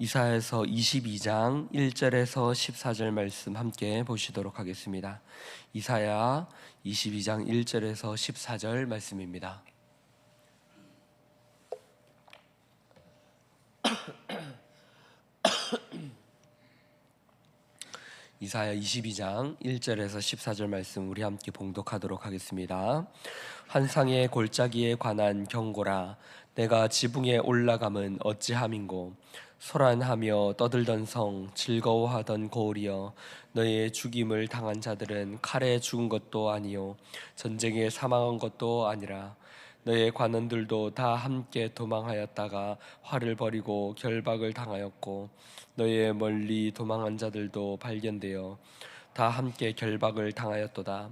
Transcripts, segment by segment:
이사야서 22장 1절에서 14절 말씀 함께 보시도록 하겠습니다. 이사야 22장 1절에서 14절 말씀입니다. 이사야 22장 1절에서 14절 말씀 우리 함께 봉독하도록 하겠습니다. 환상의 골짜기에 관한 경고라. 내가 지붕에 올라감은 어찌함인고, 소란하며 떠들던 성, 즐거워하던 고을이여, 너의 죽임을 당한 자들은 칼에 죽은 것도 아니요 전쟁에 사망한 것도 아니라 너의 관원들도 다 함께 도망하였다가 화를 벌이고 결박을 당하였고, 너의 멀리 도망한 자들도 발견되어 다 함께 결박을 당하였도다.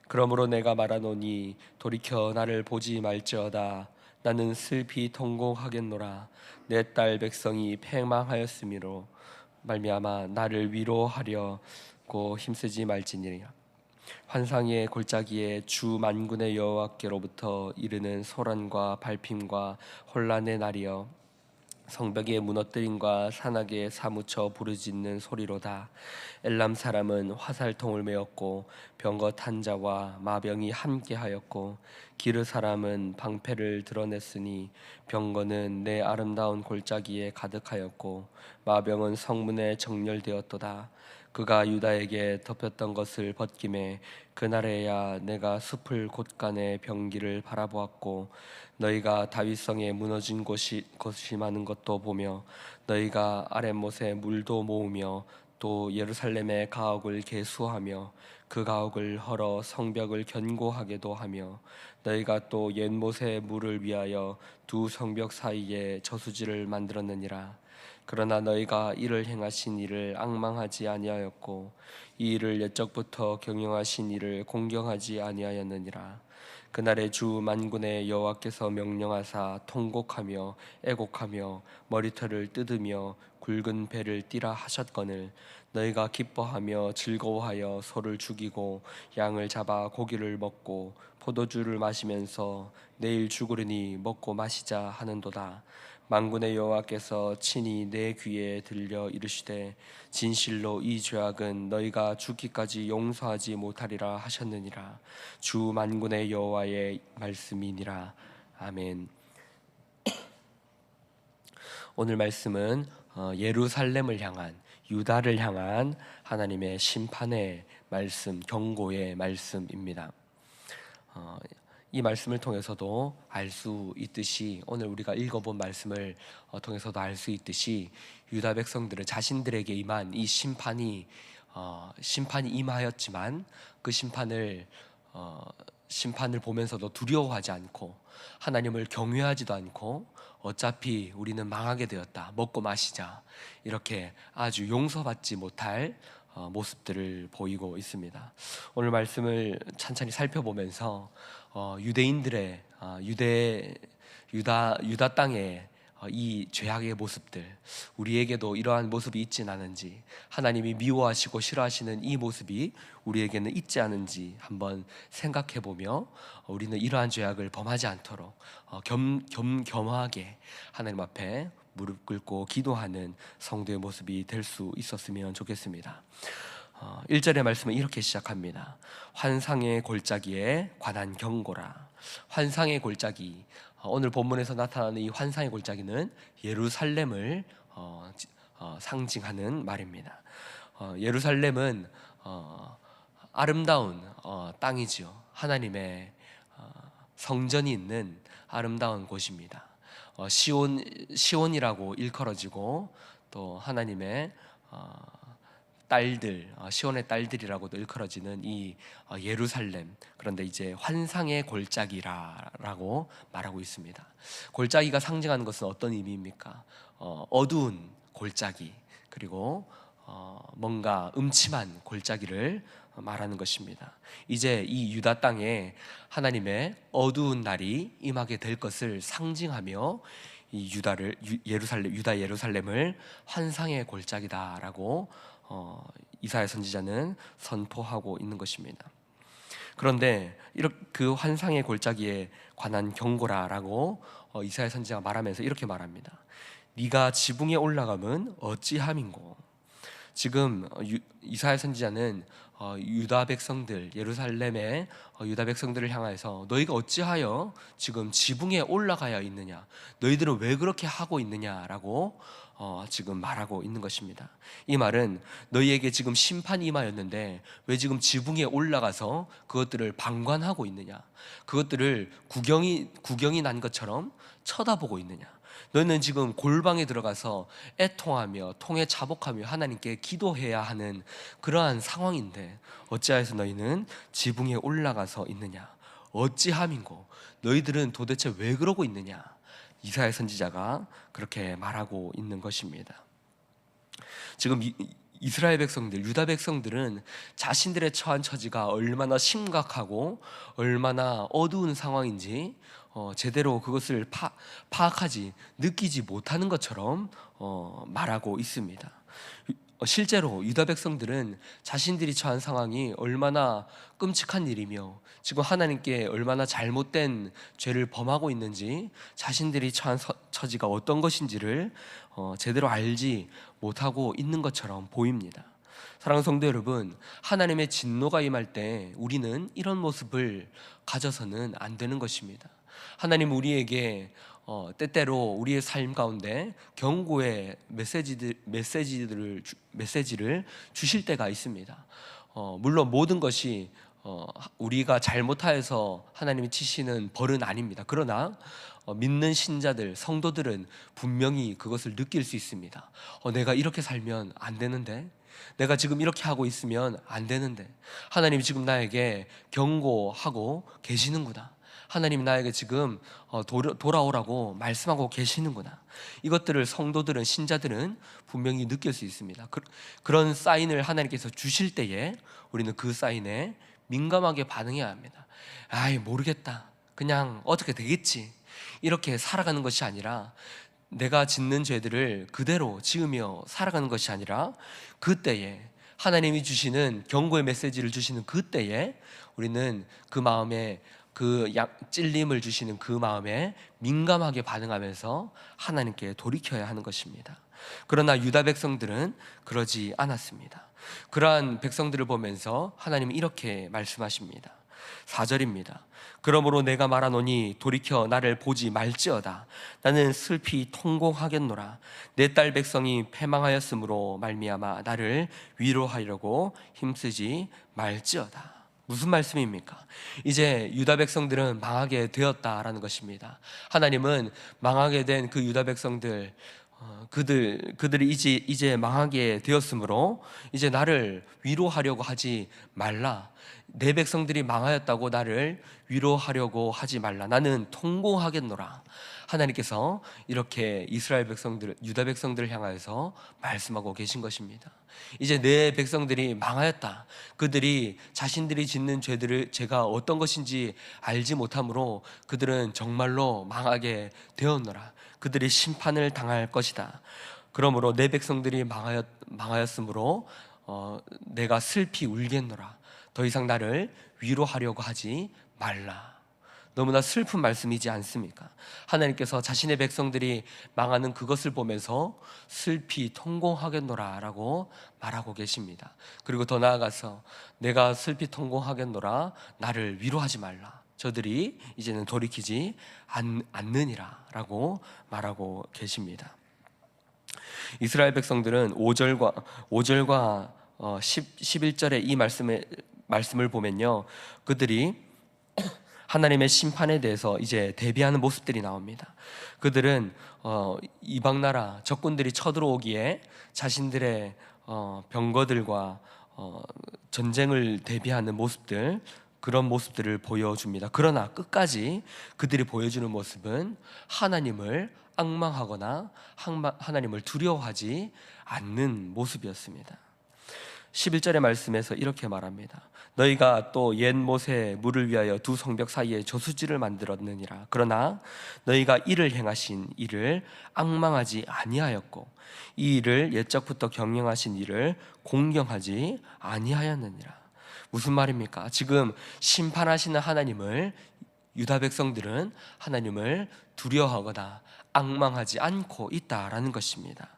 그러므로 내가 말하노니 돌이켜 나를 보지 말지어다. 나는 슬피 통곡하겠노라. 내 딸 백성이 패망하였음이로 말미암아 나를 위로하려고 힘쓰지 말지니라. 환상의 골짜기에 주 만군의 여호와께로부터 이르는 소란과 발핌과 혼란의 날이여, 성벽의 무너뜨림과 산악에 사무쳐 부르짖는 소리로다. 엘람 사람은 화살통을 메었고 병거 탄 자와 마병이 함께하였고, 기르 사람은 방패를 드러냈으니 병거는 내 아름다운 골짜기에 가득하였고 마병은 성문에 정렬되었도다. 그가 유다에게 덮였던 것을 벗김에 그날에야 내가 숲을 곳간의 병기를 바라보았고, 너희가 다윗성에 무너진 곳이 많은 것도 보며, 너희가 아랫못에 물도 모으며 또 예루살렘의 가옥을 개수하며 그 가옥을 헐어 성벽을 견고하게도 하며, 너희가 또 옛못의 물을 위하여 두 성벽 사이에 저수지를 만들었느니라. 그러나 너희가 이를 행하신 이를 앙망하지 아니하였고 이 일을 옛적부터 경영하신 이를 공경하지 아니하였느니라. 그날에 주 만군의 여호와께서 명령하사 통곡하며 애곡하며 머리털을 뜯으며 굵은 배를 띠라 하셨거늘, 너희가 기뻐하며 즐거워하여 소를 죽이고 양을 잡아 고기를 먹고 포도주를 마시면서 내일 죽으리니 먹고 마시자 하는도다. 만군의 여호와께서 친히 내 귀에 들려 이르시되, 진실로 이 죄악은 너희가 죽기까지 용서하지 못하리라 하셨느니라. 주 만군의 여호와의 말씀이니라. 아멘. 오늘 말씀은 예루살렘을 향한, 유다를 향한 하나님의 심판의 말씀, 경고의 말씀입니다. 이 말씀을 통해서도 알 수 있듯이, 오늘 우리가 읽어본 말씀을 통해서도 알 수 있듯이, 유다 백성들은 자신들에게 임한 이 심판이 임하였지만 그 심판을 보면서도 두려워하지 않고 하나님을 경외하지도 않고, 어차피 우리는 망하게 되었다, 먹고 마시자, 이렇게 아주 용서받지 못할 모습들을 보이고 있습니다. 오늘 말씀을 찬찬히 살펴보면서 유대인들의 유다 땅의 이 죄악의 모습들, 우리에게도 이러한 모습이 있진 않은지, 하나님이 미워하시고 싫어하시는 이 모습이 우리에게는 있지 않은지 한번 생각해보며, 우리는 이러한 죄악을 범하지 않도록 겸하게 하나님 앞에 무릎 꿇고 기도하는 성도의 모습이 될 수 있었으면 좋겠습니다. 1절의 말씀은 이렇게 시작합니다. 환상의 골짜기에 관한 경고라. 환상의 골짜기, 오늘 본문에서 나타나는 이 환상의 골짜기는 예루살렘을 상징하는 말입니다. 예루살렘은 아름다운 땅이지요. 하나님의 성전이 있는 아름다운 곳입니다. 시온이라고 일컬어지고, 또 하나님의 딸들, 시온의 딸들이라고도 일컬어지는 이 예루살렘, 그런데 이제 환상의 골짜기라고 말하고 있습니다. 골짜기가 상징하는 것은 어떤 의미입니까? 어두운 골짜기, 그리고 뭔가 음침한 골짜기를 말하는 것입니다. 이제 이 유다 땅에 하나님의 어두운 날이 임하게 될 것을 상징하며, 이 유다 예루살렘을 환상의 골짜기다라고 이사야 선지자는 선포하고 있는 것입니다. 그런데 그 환상의 골짜기에 관한 경고라라고 이사야 선지자가 말하면서 이렇게 말합니다. 네가 지붕에 올라감은 어찌함인고. 지금 이사야 선지자는 유다 백성들, 예루살렘의 유다 백성들을 향해서 너희가 어찌하여 지금 지붕에 올라가야 있느냐, 너희들은 왜 그렇게 하고 있느냐라고 지금 말하고 있는 것입니다. 이 말은 너희에게 지금 심판이 임하였는데 왜 지금 지붕에 올라가서 그것들을 방관하고 있느냐, 그것들을 구경이 난 것처럼 쳐다보고 있느냐, 너희는 지금 골방에 들어가서 애통하며 통에 자복하며 하나님께 기도해야 하는 그러한 상황인데 어찌하여서 너희는 지붕에 올라가서 있느냐, 어찌함인고, 너희들은 도대체 왜 그러고 있느냐, 이사야 선지자가 그렇게 말하고 있는 것입니다. 지금 이스라엘 백성들, 유다 백성들은 자신들의 처한 처지가 얼마나 심각하고 얼마나 어두운 상황인지 제대로 그것을 파악하지, 느끼지 못하는 것처럼 말하고 있습니다. 실제로 유다 백성들은 자신들이 처한 상황이 얼마나 끔찍한 일이며 지금 하나님께 얼마나 잘못된 죄를 범하고 있는지, 자신들이 처한 처지가 어떤 것인지를 제대로 알지 못하고 있는 것처럼 보입니다. 사랑하는 성도 여러분, 하나님의 진노가 임할 때 우리는 이런 모습을 가져서는 안 되는 것입니다. 하나님 우리에게 때때로 우리의 삶 가운데 경고의 메시지를 주실 때가 있습니다. 물론 모든 것이 우리가 잘못하여서 하나님이 치시는 벌은 아닙니다. 그러나 믿는 신자들, 성도들은 분명히 그것을 느낄 수 있습니다. 내가 이렇게 살면 안 되는데, 내가 지금 이렇게 하고 있으면 안 되는데, 하나님이 지금 나에게 경고하고 계시는구나, 하나님 나에게 지금 돌아오라고 말씀하고 계시는구나. 이것들을 성도들은, 신자들은 분명히 느낄 수 있습니다. 그런 사인을 하나님께서 주실 때에 우리는 그 사인에 민감하게 반응해야 합니다. 아이, 모르겠다, 그냥 어떻게 되겠지, 이렇게 살아가는 것이 아니라, 내가 짓는 죄들을 그대로 지으며 살아가는 것이 아니라, 그때에 하나님이 주시는 경고의 메시지를 주시는 그때에 우리는 그 마음에, 그 찔림을 주시는 그 마음에 민감하게 반응하면서 하나님께 돌이켜야 하는 것입니다. 그러나 유다 백성들은 그러지 않았습니다. 그러한 백성들을 보면서 하나님은 이렇게 말씀하십니다. 4절입니다. 그러므로 내가 말하노니 돌이켜 나를 보지 말지어다. 나는 슬피 통곡하겠노라. 내 딸 백성이 패망하였으므로 말미암아 나를 위로하려고 힘쓰지 말지어다. 무슨 말씀입니까? 이제 유다 백성들은 망하게 되었다라는 것입니다. 하나님은 망하게 된 그 유다 백성들, 그들이 이제 망하게 되었으므로 이제 나를 위로하려고 하지 말라. 내 백성들이 망하였다고 나를 위로하려고 하지 말라. 나는 통곡하겠노라. 하나님께서 이렇게 이스라엘 백성들, 유다 백성들을 향하여서 말씀하고 계신 것입니다. 이제 내 백성들이 망하였다. 그들이 자신들이 짓는 죄가 어떤 것인지 알지 못하므로 그들은 정말로 망하게 되었노라. 그들이 심판을 당할 것이다. 그러므로 내 백성들이 망하였으므로 내가 슬피 울겠노라. 더 이상 나를 위로하려고 하지 말라. 너무나 슬픈 말씀이지 않습니까? 하나님께서 자신의 백성들이 망하는 그것을 보면서 슬피 통곡하겠노라 라고 말하고 계십니다. 그리고 더 나아가서 내가 슬피 통곡하겠노라, 나를 위로하지 말라, 저들이 이제는 돌이키지 않느니라 라고 말하고 계십니다. 이스라엘 백성들은 5절과 11절의 이 말씀을 보면요, 그들이 하나님의 심판에 대해서 이제 대비하는 모습들이 나옵니다. 그들은 이방 나라 적군들이 쳐들어오기에 자신들의 병거들과 전쟁을 대비하는 모습들, 그런 모습들을 보여줍니다. 그러나 끝까지 그들이 보여주는 모습은 하나님을 앙망하거나 하나님을 두려워하지 않는 모습이었습니다. 11절의 말씀에서 이렇게 말합니다. 너희가 또 옛 못에 물을 위하여 두 성벽 사이에 저수지를 만들었느니라. 그러나 너희가 이를 행하신 이를 앙망하지 아니하였고 이 일을 옛적부터 경영하신 이를 공경하지 아니하였느니라. 무슨 말입니까? 지금 심판하시는 하나님을, 유다 백성들은 하나님을 두려워하거나 앙망하지 않고 있다라는 것입니다.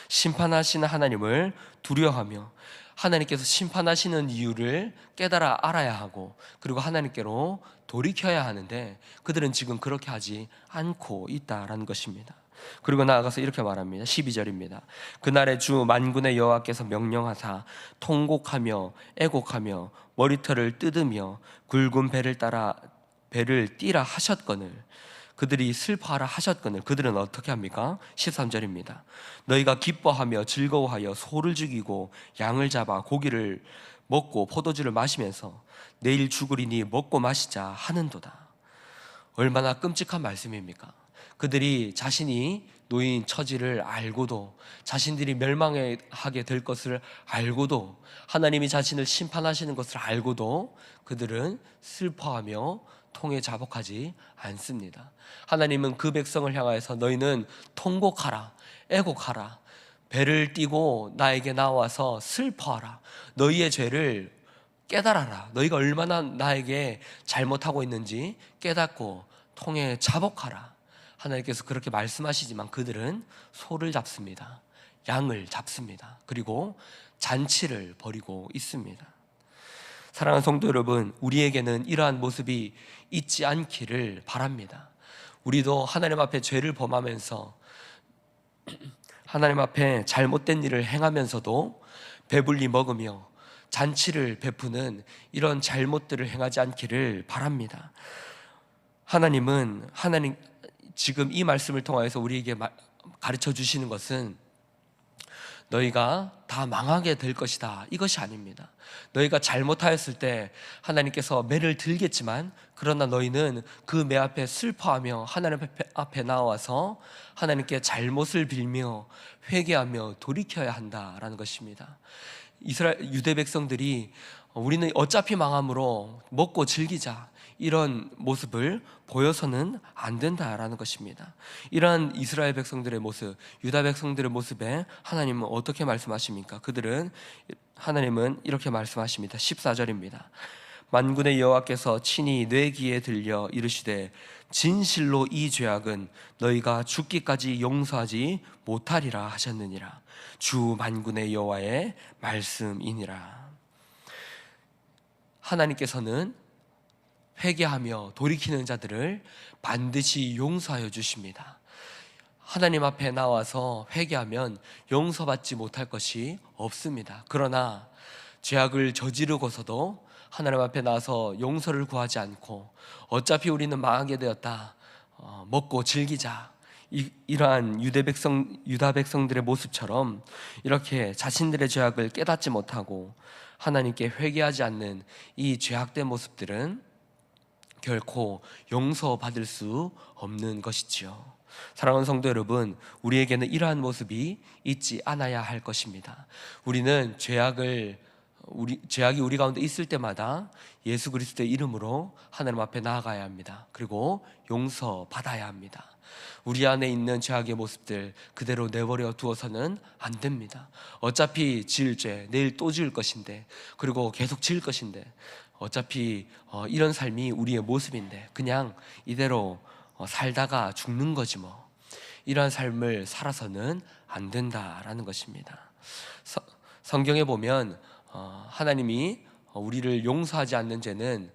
심판하시는 하나님을 두려워하며 하나님께서 심판하시는 이유를 깨달아 알아야 하고, 그리고 하나님께로 돌이켜야 하는데 그들은 지금 그렇게 하지 않고 있다라는 것입니다. 그리고 나아가서 이렇게 말합니다. 12절입니다. 그날에 주 만군의 여호와께서 명령하사 통곡하며 애곡하며 머리털을 뜯으며 굵은 배를 띠라 하셨거늘, 그들이 슬퍼하라 하셨거늘 그들은 어떻게 합니까? 13절입니다. 너희가 기뻐하며 즐거워하여 소를 죽이고 양을 잡아 고기를 먹고 포도주를 마시면서 내일 죽으리니 먹고 마시자 하는도다. 얼마나 끔찍한 말씀입니까? 그들이 자신이 놓인 처지를 알고도, 자신들이 멸망하게 될 것을 알고도, 하나님이 자신을 심판하시는 것을 알고도 그들은 슬퍼하며 통에 자복하지 않습니다. 하나님은 그 백성을 향하여서 너희는 통곡하라, 애곡하라, 배를 띄고 나에게 나와서 슬퍼하라, 너희의 죄를 깨달아라, 너희가 얼마나 나에게 잘못하고 있는지 깨닫고 통에 자복하라. 하나님께서 그렇게 말씀하시지만 그들은 소를 잡습니다. 양을 잡습니다. 그리고 잔치를 벌이고 있습니다. 사랑하는 성도 여러분, 우리에게는 이러한 모습이 있지 않기를 바랍니다. 우리도 하나님 앞에 죄를 범하면서, 하나님 앞에 잘못된 일을 행하면서도 배불리 먹으며 잔치를 베푸는 이런 잘못들을 행하지 않기를 바랍니다. 하나님 지금 이 말씀을 통하여서 우리에게 가르쳐 주시는 것은 너희가 다 망하게 될 것이다, 이것이 아닙니다. 너희가 잘못하였을 때 하나님께서 매를 들겠지만, 그러나 너희는 그 매 앞에 슬퍼하며 하나님 앞에 나와서 하나님께 잘못을 빌며 회개하며 돌이켜야 한다라는 것입니다. 유대 백성들이 우리는 어차피 망함으로 먹고 즐기자, 이런 모습을 보여서는 안 된다라는 것입니다. 이러한 이스라엘 백성들의 모습, 유다 백성들의 모습에 하나님은 어떻게 말씀하십니까? 하나님은 이렇게 말씀하십니다. 14절입니다. 만군의 여호와께서 친히 내 귀에 들려 이르시되 진실로 이 죄악은 너희가 죽기까지 용서하지 못하리라 하셨느니라. 주 만군의 여호와의 말씀이니라. 하나님께서는 회개하며 돌이키는 자들을 반드시 용서하여 주십니다. 하나님 앞에 나와서 회개하면 용서받지 못할 것이 없습니다. 그러나 죄악을 저지르고서도 하나님 앞에 나와서 용서를 구하지 않고 어차피 우리는 망하게 되었다, 먹고 즐기자, 이러한 유다 백성들의 모습처럼 이렇게 자신들의 죄악을 깨닫지 못하고 하나님께 회개하지 않는 이 죄악된 모습들은 결코 용서받을 수 없는 것이지요. 사랑하는 성도 여러분, 우리에게는 이러한 모습이 있지 않아야 할 것입니다. 우리는 죄악이 우리 가운데 있을 때마다 예수 그리스도의 이름으로 하나님 앞에 나아가야 합니다. 그리고 용서받아야 합니다. 우리 안에 있는 죄악의 모습들 그대로 내버려 두어서는 안 됩니다. 어차피 지을 죄 내일 또 지을 것인데, 그리고 계속 지을 것인데, 어차피 이런 삶이 우리의 모습인데 그냥 이대로 살다가 죽는 거지 뭐, 이러한 삶을 살아서는 안 된다라는 것입니다. 성경에 보면 하나님이 우리를 용서하지 않는 죄는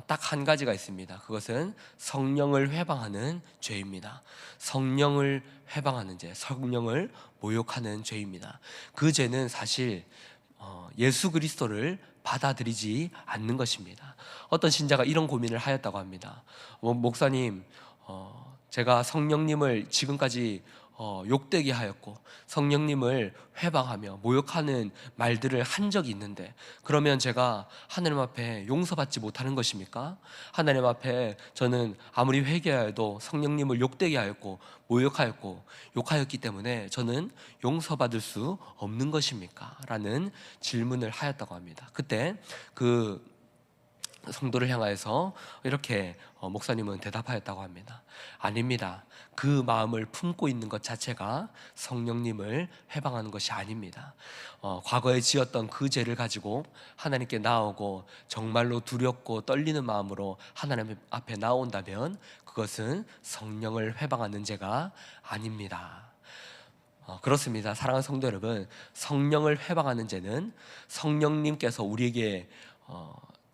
딱 한 가지가 있습니다. 그것은 성령을 회방하는 죄입니다. 성령을 회방하는 죄, 성령을 모욕하는 죄입니다. 그 죄는 사실 예수 그리스도를 받아들이지 않는 것입니다. 어떤 신자가 이런 고민을 하였다고 합니다. 목사님, 제가 성령님을 지금까지 욕되게 하였고 성령님을 회방하며 모욕하는 말들을 한 적이 있는데, 그러면 제가 하나님 앞에 용서받지 못하는 것입니까? 하나님 앞에 저는 아무리 회개하여도 성령님을 욕되게 하였고 모욕하였고 욕하였기 때문에 저는 용서받을 수 없는 것입니까? 라는 질문을 하였다고 합니다. 그때 그 성도를 향하여서 이렇게 목사님은 대답하였다고 합니다. 아닙니다. 그 마음을 품고 있는 것 자체가 성령님을 회방하는 것이 아닙니다. 과거에 지었던 그 죄를 가지고 하나님께 나오고 정말로 두렵고 떨리는 마음으로 하나님 앞에 나온다면 그것은 성령을 회방하는 죄가 아닙니다. 그렇습니다. 사랑하는 성도 여러분, 성령을 회방하는 죄는 성령님께서 우리에게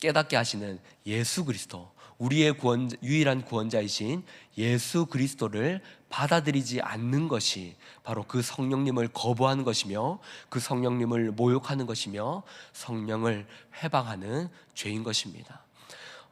깨닫게 하시는 예수 그리스도, 우리의 유일한 구원자이신 예수 그리스도를 받아들이지 않는 것이 바로 그 성령님을 거부하는 것이며, 그 성령님을 모욕하는 것이며, 성령을 회방하는 죄인 것입니다.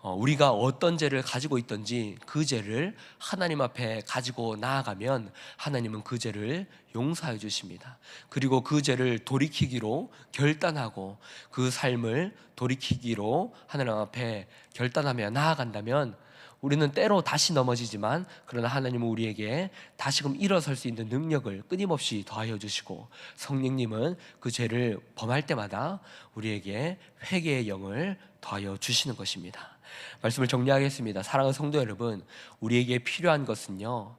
우리가 어떤 죄를 가지고 있든지 그 죄를 하나님 앞에 가지고 나아가면 하나님은 그 죄를 용서해 주십니다. 그리고 그 죄를 돌이키기로 결단하고 그 삶을 돌이키기로 하나님 앞에 결단하며 나아간다면 우리는 때로 다시 넘어지지만, 그러나 하나님은 우리에게 다시금 일어설 수 있는 능력을 끊임없이 더하여 주시고, 성령님은 그 죄를 범할 때마다 우리에게 회개의 영을 더하여 주시는 것입니다. 말씀을 정리하겠습니다. 사랑하는 성도 여러분, 우리에게 필요한 것은요,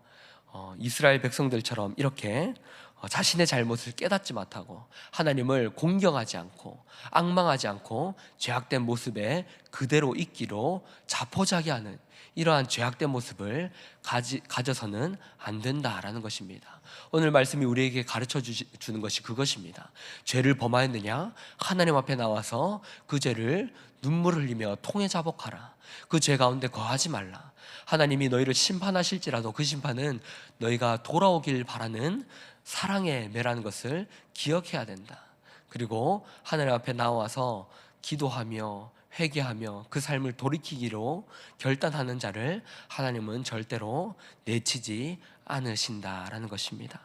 이스라엘 백성들처럼 이렇게 자신의 잘못을 깨닫지 못하고 하나님을 공경하지 않고 앙망하지 않고 죄악된 모습에 그대로 있기로 자포자기하는 이러한 죄악된 모습을 가져서는 안 된다라는 것입니다. 오늘 말씀이 우리에게 가르쳐 주는 것이 그것입니다. 죄를 범하였느냐? 하나님 앞에 나와서 그 죄를 눈물을 흘리며 통해 자복하라. 그 죄 가운데 거하지 말라. 하나님이 너희를 심판하실지라도 그 심판은 너희가 돌아오길 바라는 사랑의 매라는 것을 기억해야 된다. 그리고 하나님 앞에 나와서 기도하며 회개하며 그 삶을 돌이키기로 결단하는 자를 하나님은 절대로 내치지 않으신다라는 것입니다.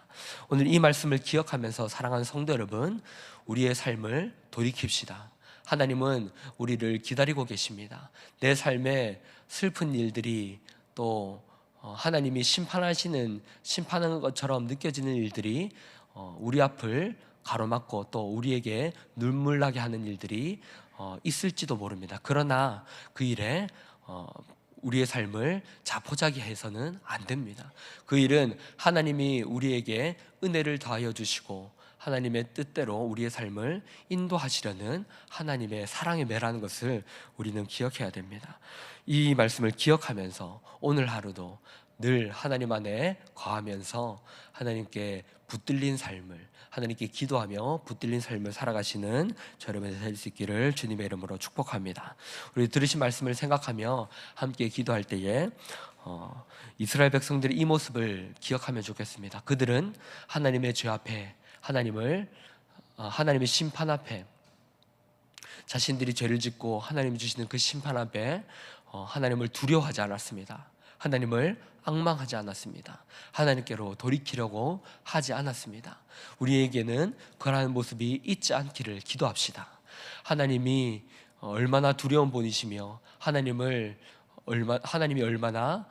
오늘 이 말씀을 기억하면서 사랑하는 성도 여러분, 우리의 삶을 돌이킵시다. 하나님은 우리를 기다리고 계십니다. 내 삶에 슬픈 일들이 또 하나님이 심판하는 것처럼 느껴지는 일들이 우리 앞을 가로막고 또 우리에게 눈물 나게 하는 일들이 있을지도 모릅니다. 그러나 그 일에 우리의 삶을 자포자기해서는 안 됩니다. 그 일은 하나님이 우리에게 은혜를 더하여 주시고 하나님의 뜻대로 우리의 삶을 인도하시려는 하나님의 사랑의 매라는 것을 우리는 기억해야 됩니다. 이 말씀을 기억하면서 오늘 하루도 늘 하나님 안에 거하면서 하나님께 붙들린 삶을, 하나님께 기도하며 붙들린 삶을 살아가시는 여러분이 될 수 있기를 주님의 이름으로 축복합니다. 우리 들으신 말씀을 생각하며 함께 기도할 때에 이스라엘 백성들의 이 모습을 기억하면 좋겠습니다. 그들은 하나님의 죄 앞에, 하나님의 심판 앞에, 자신들이 죄를 짓고 하나님이 주시는 그 심판 앞에 하나님을 두려워하지 않았습니다. 하나님을 앙망하지 않았습니다. 하나님께로 돌이키려고 하지 않았습니다. 우리에게는 그러한 모습이 있지 않기를 기도합시다. 하나님이 얼마나 두려운 분이시며 하나님이 얼마나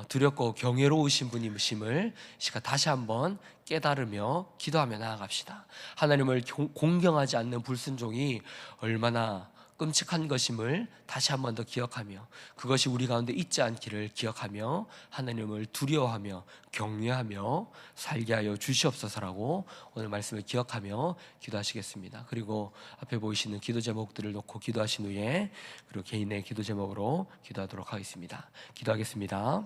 두렵고 경외로우신 분이심을 다시 한번 깨달으며 기도하며 나아갑시다. 하나님을 공경하지 않는 불순종이 얼마나 끔찍한 것임을 다시 한번 더 기억하며 그것이 우리 가운데 있지 않기를 기억하며 하나님을 두려워하며 경외하며 살게 하여 주시옵소서라고 오늘 말씀을 기억하며 기도하시겠습니다. 그리고 앞에 보이시는 기도 제목들을 놓고 기도하신 후에 그리고 개인의 기도 제목으로 기도하도록 하겠습니다. 기도하겠습니다.